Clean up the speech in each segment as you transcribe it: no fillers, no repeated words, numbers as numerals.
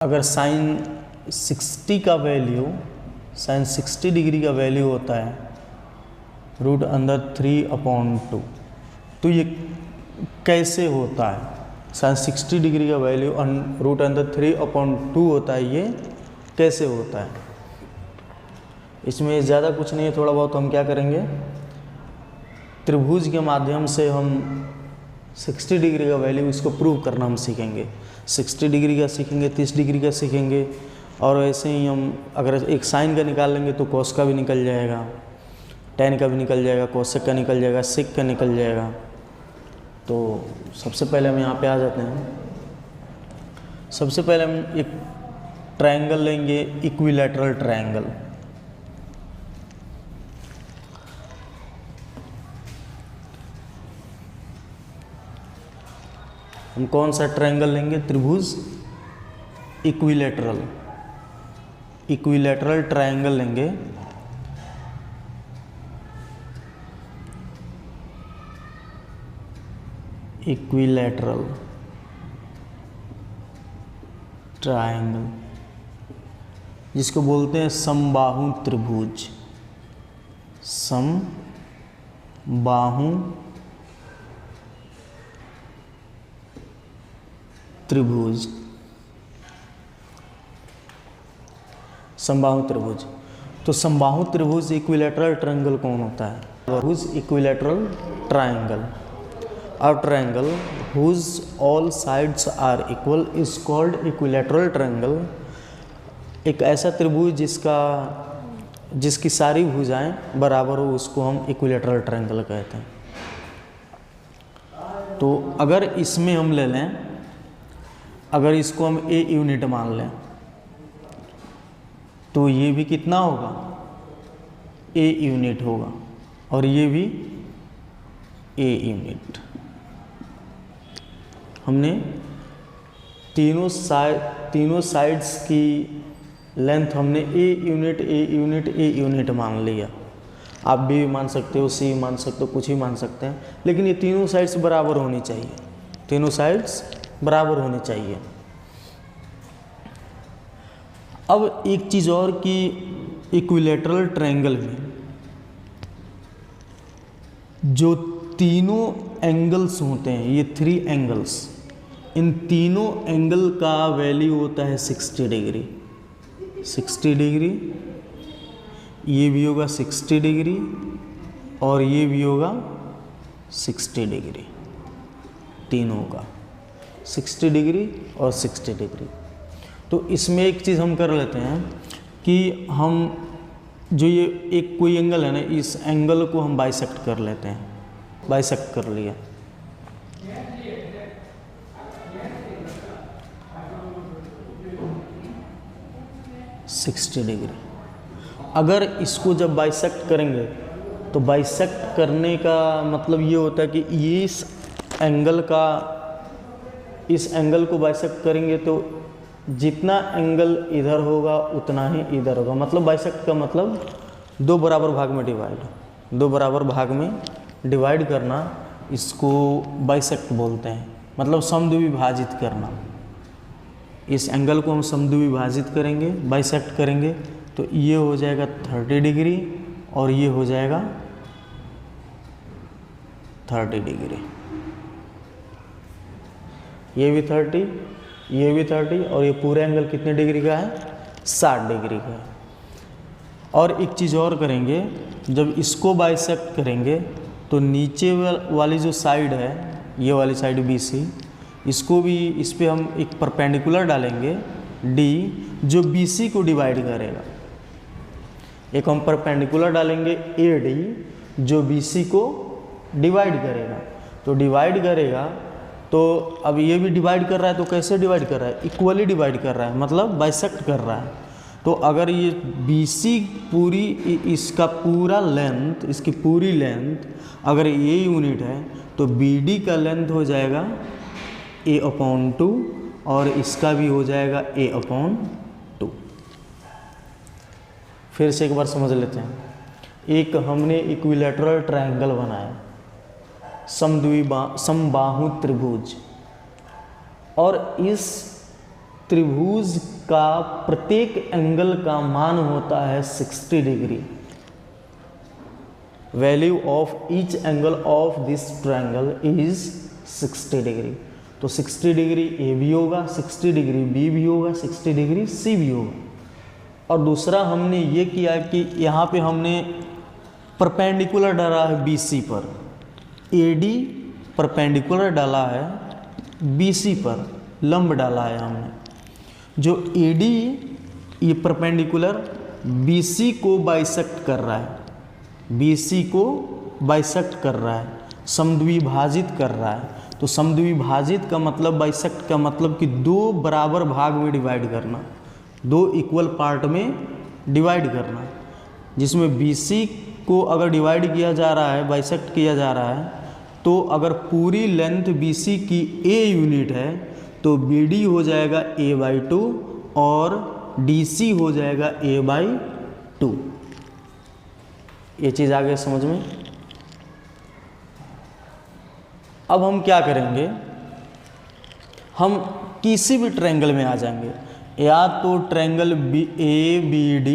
अगर साइन 60 का value sign 60 degree का वैल्यू होता है √3/2, तो ये कैसे होता है? साइन 60 डिग्री का वैल्यू √3/2 होता है, ये कैसे होता है? इसमें ज़्यादा कुछ नहीं है, थोड़ा बहुत हम क्या करेंगे, त्रिभुज के माध्यम से हम 60 डिग्री का वैल्यू इसको प्रूव करना हम सीखेंगे। 60 डिग्री का सीखेंगे, 30 डिग्री का सीखेंगे, और ऐसे ही हम अगर एक साइन का निकाल लेंगे तो कॉस का भी निकल जाएगा, टेन का भी निकल जाएगा, कोसेक का निकल जाएगा, सेक का निकल जाएगा। तो सबसे पहले हम यहाँ पे आ जाते हैं। सबसे पहले हम एक ट्रायंगल लेंगे, इक्विलैटरल ट्रायंगल। हम कौन सा ट्रायंगल लेंगे? त्रिभुज इक्विलैटरल ट्रायंगल लेंगे। इक्विलैटरल ट्रायंगल, जिसको बोलते हैं समबाहु त्रिभुज। समबाहु त्रिभुज, समबाहु त्रिभुज। तो समबाहु त्रिभुज इक्विलैटरल ट्रायंगल कौन होता है? त्रिभुज equilateral triangle. A triangle whose all sides are equal is called equilateral triangle। एक ऐसा त्रिभुज जिसकी सारी भुजाएं बराबर हो, उसको हम इक्विलैटरल ट्रायंगल कहते हैं। तो अगर इसमें हम ले लें, अगर इसको हम ए यूनिट मान लें, तो ये भी कितना होगा? ए यूनिट होगा, और ये भी ए यूनिट। हमने तीनों साइड्स की लेंथ हमने ए यूनिट मान लिया। आप बी मान सकते हो, सी मान सकते हो, कुछ ही मान सकते हैं, लेकिन ये तीनों साइड्स बराबर होनी चाहिए, तीनों साइड्स बराबर होनी चाहिए। अब एक चीज़ और कि इक्विलैटरल ट्रायंगल में जो तीनों एंगल्स होते हैं, ये 3 एंगल्स, इन तीनों एंगल का वैल्यू होता है 60 डिग्री। 60 डिग्री, ये भी होगा 60 डिग्री, और ये भी होगा 60 डिग्री, तीनों का 60 डिग्री और 60 डिग्री। तो इसमें एक चीज़ हम कर लेते हैं कि हम जो ये एक कोई एंगल है ना, इस एंगल को हम बाइसेक्ट कर लेते हैं। बाइसेक्ट कर लिया, $60 डिग्री। अगर इसको जब बाइसेक्ट करेंगे तो बाइसेक्ट करने का मतलब ये होता है कि इस एंगल को बाइसेक्ट करेंगे तो जितना एंगल इधर होगा उतना ही इधर होगा। मतलब बाइसेक्ट का मतलब दो बराबर भाग में डिवाइड करना, इसको बाइसेक्ट बोलते हैं। मतलब समद्विभाजित करना। इस एंगल को हम समद्विभाजित करेंगे, बाइसेक्ट करेंगे, तो ये हो जाएगा 30 डिग्री और ये हो जाएगा 30 डिग्री। ये भी 30, ये भी 30, और ये पूरा एंगल कितने डिग्री का है? 60 डिग्री का है। और एक चीज़ और करेंगे, जब इसको बाइसेक्ट करेंगे तो नीचे वाली जो साइड है, ये वाली साइड BC, इसको भी, इस पे हम एक परपेंडिकुलर डालेंगे D, जो BC को डिवाइड करेगा। एक हम परपेंडिकुलर डालेंगे AD, जो BC को डिवाइड करेगा। तो डिवाइड करेगा, तो अब ये भी डिवाइड कर रहा है, तो कैसे डिवाइड कर रहा है? इक्वली डिवाइड कर रहा है, मतलब बाइसेक्ट कर रहा है। तो अगर ये BC पूरी, इसका पूरा लेंथ, इसकी पूरी लेंथ अगर ये यूनिट है, तो BD का लेंथ हो जाएगा A/2, और इसका भी हो जाएगा A/2। फिर से एक बार समझ लेते हैं। एक हमने इक्विलैटरल ट्रायंगल बनाया, समबाहु त्रिभुज, और इस त्रिभुज का प्रत्येक एंगल का मान होता है 60 degree. Value of each angle of this triangle is 60 degree. तो 60 डिग्री ए भी होगा, 60 डिग्री बी भी होगा, 60 डिग्री सी भी होगा। और दूसरा हमने ये किया कि यहाँ पे हमने परपेंडिकुलर डाला है बीसी पर, एडी परपेंडिकुलर डाला है बीसी पर, लंब डाला है हमने। जो एडी ये परपेंडिकुलर बीसी को बाइसेक्ट कर रहा है, बीसी को बाइसेक्ट कर रहा है, समद्विभाजित कर रहा है। तो समद्विभाजित का मतलब, बाइसेक्ट का मतलब कि दो बराबर भाग में डिवाइड करना, दो इक्वल पार्ट में डिवाइड करना, जिसमें बीसी को अगर डिवाइड किया जा रहा है, बाइसेक्ट किया जा रहा है, तो अगर पूरी लेंथ बीसी की ए यूनिट है तो बीडी हो जाएगा a/2 और डीसी हो जाएगा a/2। ये चीज़ आ गई समझ में। अब हम क्या करेंगे, हम किसी भी ट्रायंगल में आ जाएंगे, या तो ट्रायंगल ABD,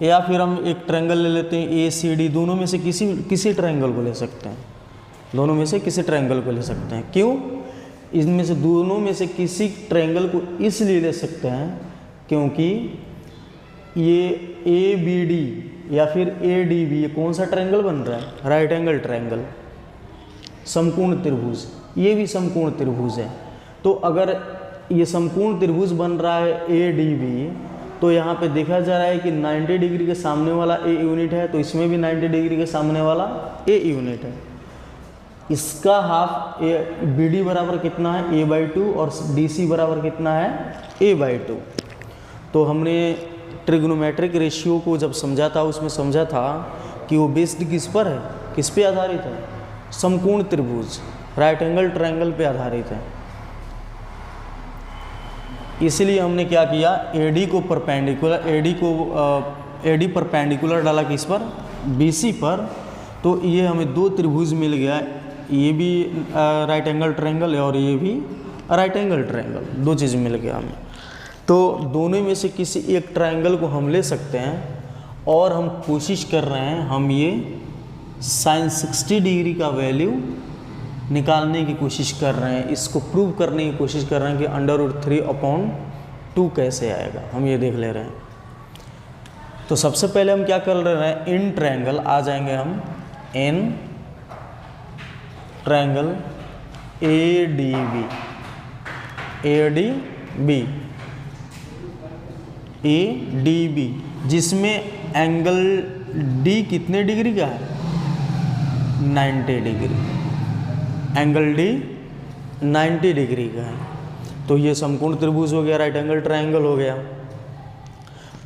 या फिर हम एक ट्रायंगल ले लेते हैं ACD। दोनों में से किसी ट्रायंगल को ले सकते हैं, दोनों में से किसी ट्रायंगल को ले सकते हैं। क्यों? इनमें से दोनों में से किसी ट्रायंगल को इसलिए ले सकते हैं क्योंकि ये ABD या फिर ADB ये कौन सा ट्रायंगल बन रहा है? राइट एंगल ट्रायंगल, समकोण त्रिभुज। ये भी समकोण त्रिभुज है। तो अगर ये समकोण त्रिभुज बन रहा है ADB, तो यहाँ पे देखा जा रहा है कि 90 डिग्री के सामने वाला A यूनिट है, तो इसमें भी 90 डिग्री के सामने वाला A यूनिट है। इसका हाफ BD बराबर कितना है? a/2 और DC बराबर कितना है? a/2। तो हमने ट्रिग्नोमेट्रिक रेशियो को जब समझा था, उसमें समझा था कि वो बेस्ड किस पर है, किस पे आधारित है? समकोण त्रिभुज, राइट एंगल ट्रायंगल पे आधारित है। इसलिए हमने क्या किया, AD परपेंडिकुलर डाला किस पर? BC पर। तो ये हमें दो त्रिभुज मिल गया, ये भी राइट एंगल ट्रायंगल है और ये भी राइट एंगल ट्रायंगल, दो चीज़ मिल गया हमें। तो दोनों में से किसी एक ट्रायंगल को हम ले सकते हैं, और हम कोशिश कर रहे हैं, हम ये sin 60 डिग्री का वैल्यू निकालने की कोशिश कर रहे हैं, इसको प्रूव करने की कोशिश कर रहे हैं कि √3/2 कैसे आएगा, हम ये देख ले रहे हैं। तो सबसे पहले हम क्या कर रहे हैं, इन ट्रायंगल आ जाएंगे हम, इन ट्रायंगल ADB, जिसमें एंगल D कितने डिग्री का है? 90 डिग्री। एंगल D 90 डिग्री का है। तो ये समकोण त्रिभुज हो गया, राइट एंगल ट्रायंगल हो गया।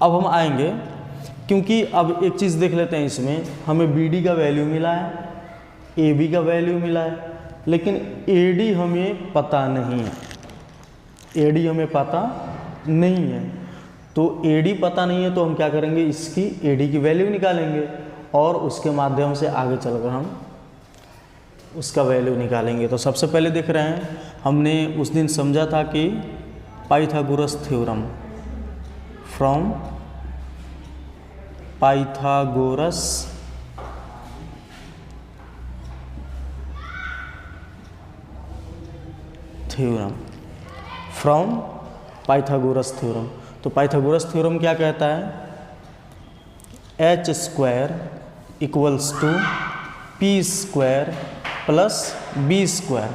अब हम आएंगे, क्योंकि अब एक चीज़ देख लेते हैं, इसमें हमें BD का वैल्यू मिला है, AB का वैल्यू मिला है, लेकिन AD हमें पता नहीं है, AD हमें पता नहीं है। तो AD पता नहीं है तो हम क्या करेंगे, इसकी AD की वैल्यू निकालेंगे और उसके माध्यम से आगे चलकर हम उसका वैल्यू निकालेंगे। तो सबसे पहले देख रहे हैं, हमने उस दिन समझा था कि Pythagoras theorem, from Pythagoras theorem, from Pythagoras theorem. तो पाइथागोरस थ्योरम क्या कहता है? h² = p² + b²।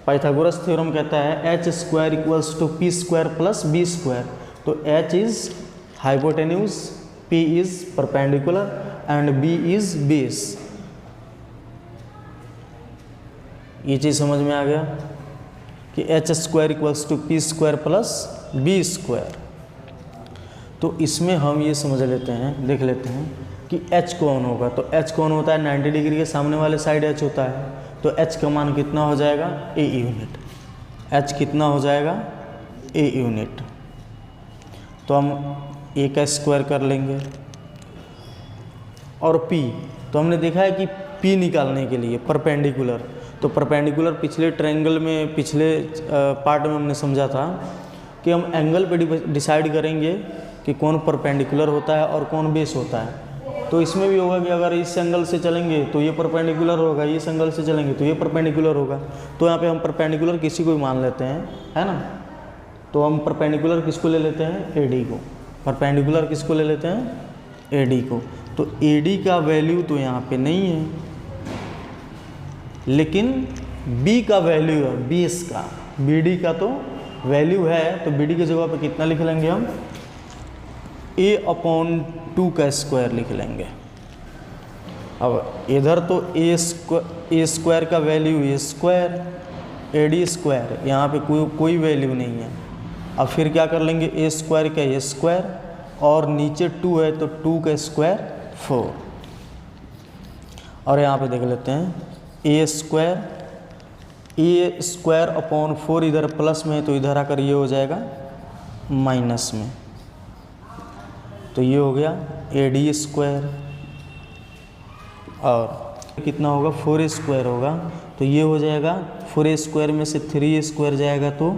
Pythagoras theorem कहता है h² = p² + b²। तो h is hypotenuse, p is perpendicular and b is base. ये चीज़ समझ में आ गया कि h² = p² + b²। तो इसमें हम ये समझ लेते हैं, देख लेते हैं कि h कौन होगा। तो h कौन होता है? 90 डिग्री के सामने वाले साइड h होता है। तो h का मान कितना हो जाएगा? a unit. h कितना हो जाएगा? a unit. तो हम a का स्क्वायर कर लेंगे, और p, तो हमने देखा है कि p निकालने के लिए परपेंडिकुलर, तो परपेंडिकुलर पिछले ट्रायंगल में, पिछले पार्ट में हमने समझा था कि हम एंगल पे डिसाइड करेंगे कि कौन परपेंडिकुलर होता है और कौन बेस होता है। तो इसमें भी होगा कि अगर इस एंगल से चलेंगे तो ये परपेंडिकुलर होगा, इस एंगल से चलेंगे तो ये परपेंडिकुलर होगा। तो यहाँ पे हम परपेंडिकुलर किसी को भी मान लेते हैं, है ना। तो हम परपेंडिकुलर किसको ले लेते हैं, एडी को। परपेंडिकुलर किसको ले लेते हैं, एडी को। तो एडी का वैल्यू तो यहाँ पे नहीं है, लेकिन बी का वैल्यू है, बेस का। बीडी का तो वैल्यू है, तो बीडी की जगह पे कितना लिख लेंगे हम, a/2 का स्क्वायर लिख लेंगे। अब इधर तो ए स्क्वायर का वैल्यू ए स्क्वायर, एडी स्क्वायर, यहाँ पे कोई वैल्यू नहीं है। अब फिर क्या कर लेंगे, ए स्क्वायर का ए स्क्वायर, और नीचे 2 है तो 2 का स्क्वायर 4। और यहाँ पे देख लेते हैं ए स्क्वायर अपॉन 4 इधर प्लस में है, तो इधर आकर ये हो जाएगा माइनस में। तो ये हो गया एडी स्क्वायर, और कितना होगा, 4 स्क्वायर होगा। तो ये हो जाएगा 4 स्क्वायर में से 3 स्क्वायर जाएगा तो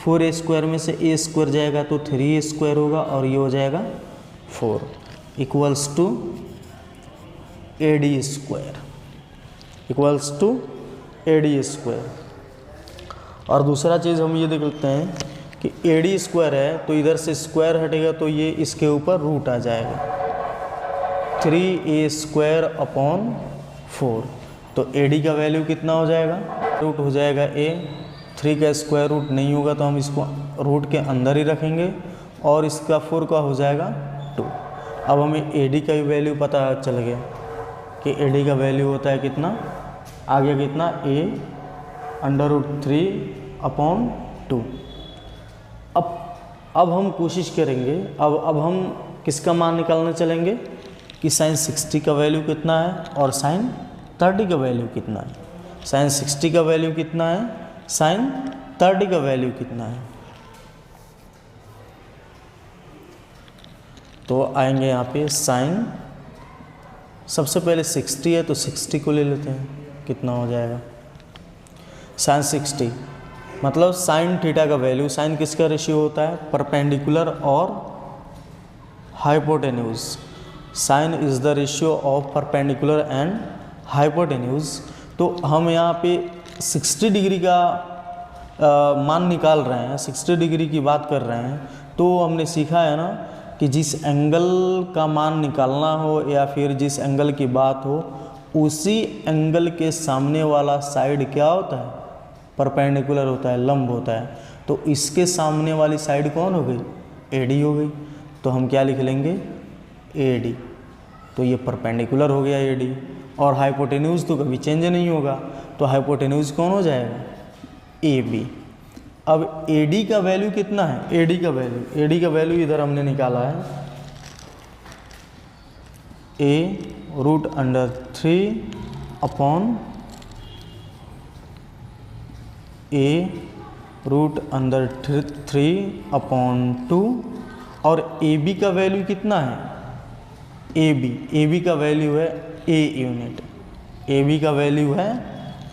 4 स्क्वायर में से ए स्क्वायर जाएगा तो 3 स्क्वायर होगा, और ये हो जाएगा 4 equals to AD square, equals to AD square. और दूसरा चीज़ हम ये देख लेते हैं कि एडी स्क्वायर है तो इधर से स्क्वायर हटेगा तो ये इसके ऊपर रूट आ जाएगा, 3a स्क्वायर अपॉन 4। तो एडी का वैल्यू कितना हो जाएगा, रूट हो जाएगा a। 3 का स्क्वायर रूट नहीं होगा तो हम इसको रूट के अंदर ही रखेंगे, और इसका 4 का हो जाएगा 2। अब हमें एडी का भी वैल्यू पता चल गया कि एडी का वैल्यू होता है कितना, आ गया कितना, a√3/2। अब हम कोशिश करेंगे, अब हम किसका मान निकालने चलेंगे कि sin 60 का वैल्यू कितना है और sin 30 का वैल्यू कितना है। sin 60 का वैल्यू कितना है, sin 30 का वैल्यू कितना है। तो आएंगे यहाँ पे sin, सबसे पहले 60 है तो 60 को ले लेते हैं, कितना हो जाएगा sin 60, मतलब sin थीटा का वैल्यू। sin किसका रेशियो होता है, परपेंडिकुलर और hypotenuse. sin is the ratio of perpendicular and hypotenuse. तो हम यहाँ पे 60 डिग्री का मान निकाल रहे हैं, 60 डिग्री की बात कर रहे हैं। तो हमने सीखा है ना कि जिस एंगल का मान निकालना हो या फिर जिस एंगल की बात हो, उसी एंगल के सामने वाला साइड क्या होता है, परपेंडिकुलर होता है, लंब होता है। तो इसके सामने वाली साइड कौन हो गई, एडी हो गई। तो हम क्या लिख लेंगे, एडी। तो ये परपेंडिकुलर हो गया एडी, और हाइपोटेन्यूज तो कभी चेंज नहीं होगा, तो हाइपोटेन्यूज कौन हो जाएगा, ए बी। अब एडी का वैल्यू कितना है, एडी का वैल्यू इधर हमने निकाला है, a√3/2 और ए बी का वैल्यू कितना है, ए बी का वैल्यू है ए यूनिट, ए बी का वैल्यु है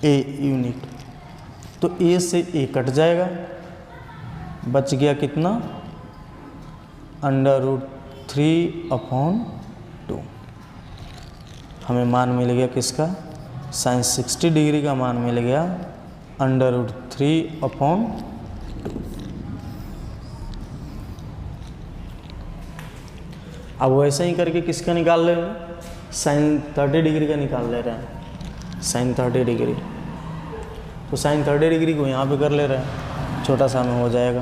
ए यूनिट। तो ए से ए कट जाएगा, बच गया कितना, √3/2। हमें मान मिल गया किसका, sin 60 डिग्री का मान मिल गया √3/2। अब वैसे ही करके किसका निकाल ले रहे हैं, sin 30 डिग्री का निकाल ले रहे हैं, sin 30 डिग्री। तो sin 30 डिग्री को यहाँ पे कर ले रहे हैं, छोटा सा में हो जाएगा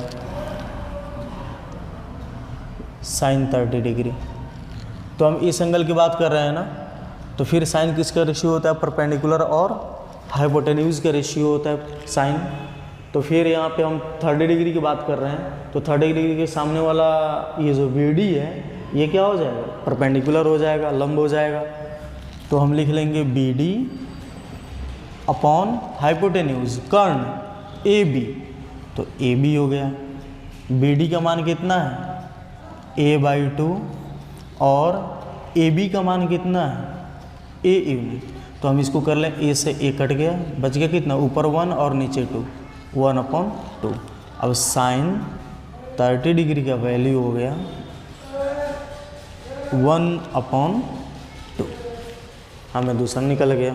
sin 30 डिग्री। तो हम इस एंगल की बात कर रहे हैं ना, तो फिर साइन किसका रेशियो होता है, परपेंडिकुलर और हाइपोटेन्यूज का रेशियो होता है साइन। तो फिर यहाँ पे हम 30 डिग्री की बात कर रहे हैं, तो 30 डिग्री के सामने वाला ये जो BD है, ये क्या हो जाएगा, परपेंडिकुलर हो जाएगा, लंब हो जाएगा। तो हम लिख लेंगे BD अपॉन हाइपोटेन्यूज कर्ण AB। तो AB हो गया, BD का मान कितना है, a/2, और AB का मान कितना है, A यूनिट। तो हम इसको कर लें, ए से ए कट गया, बच गया कितना, ऊपर 1 और नीचे 2, 1/2। अब साइन 30 डिग्री का वैल्यू हो गया 1/2, हमें दूसरा निकल गया।